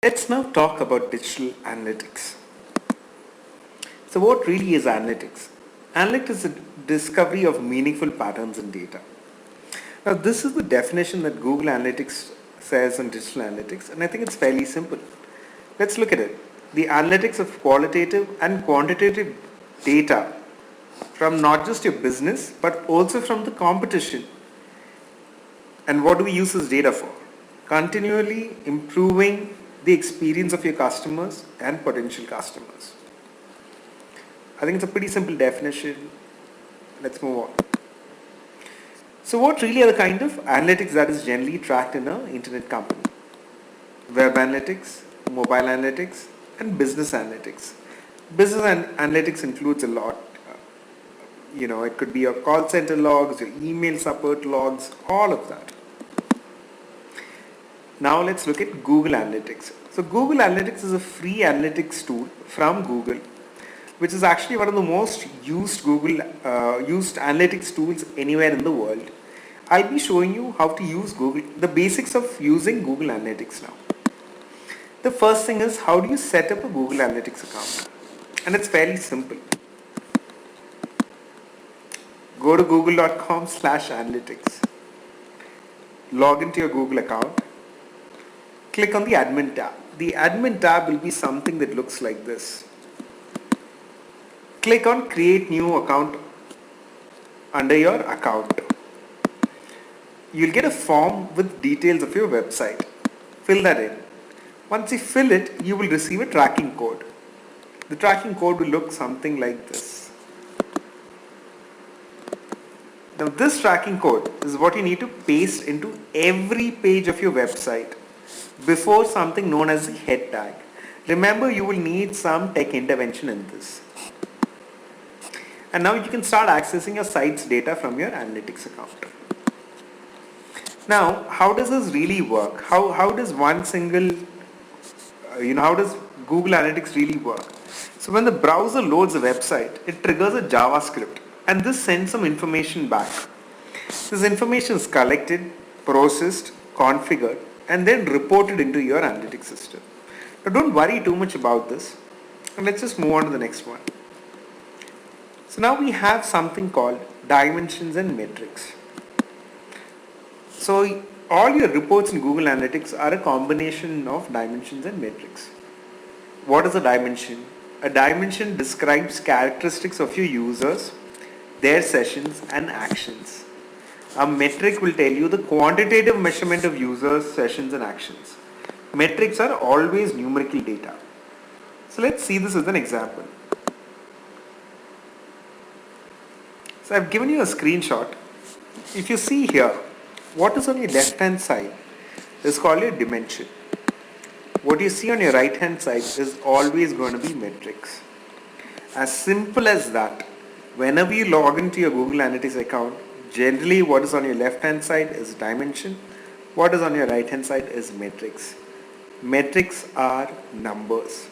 Let's now talk about digital analytics. So what really is analytics? Analytics is a discovery of meaningful patterns in data. Now this is the definition that Google Analytics says on digital analytics, and I think it's fairly simple. Let's look at it. The analytics of qualitative and quantitative data from not just your business but also from the competition. And what do we use this data for? Continually improving the experience of your customers and potential customers. I think it's a pretty simple definition. Let's move on. So what really are the kind of analytics that is generally tracked in an internet company? Web analytics, mobile analytics, and business analytics. Business analytics includes a lot. It could be your call center logs, your email support logs, all of that. Now let's look at Google Analytics. So Google Analytics is a free analytics tool from Google, which is actually one of the most used used analytics tools anywhere in the world. I'll be showing you how to use the basics of using Google Analytics now. The first thing is, how do you set up a Google Analytics account? And it's fairly simple. Go to google.com/analytics. Log into your Google account. Click on the admin tab. The admin tab will be something that looks like this. Click on create new account under your account. You'll get a form with details of your website. Fill that in. Once you fill it, you will receive a tracking code. The tracking code will look something like this. Now this tracking code is what you need to paste into every page of your website before something known as the head tag. Remember, you will need some tech intervention in this. And now you can start accessing your site's data from your analytics account. Now, how does this really work? How does one single, how does Google Analytics really work? So when the browser loads a website, it triggers a JavaScript and this sends some information back. This information is collected, processed, configured, and then reported into your analytics system. Now don't worry too much about this, and let's just move on to the next one. So now we have something called dimensions and metrics. So all your reports in Google Analytics are a combination of dimensions and metrics. What is a dimension? A dimension describes characteristics of your users, their sessions and actions. A metric will tell you the quantitative measurement of users, sessions and actions. Metrics are always numerical data. So let's see this as an example. So I've given you a screenshot. If you see here, what is on your left hand side is called your dimension. What you see on your right hand side is always going to be metrics. As simple as that. Whenever you log into your Google Analytics account, generally what is on your left hand side is dimension. What is on your right hand side is metrics. Metrics are numbers.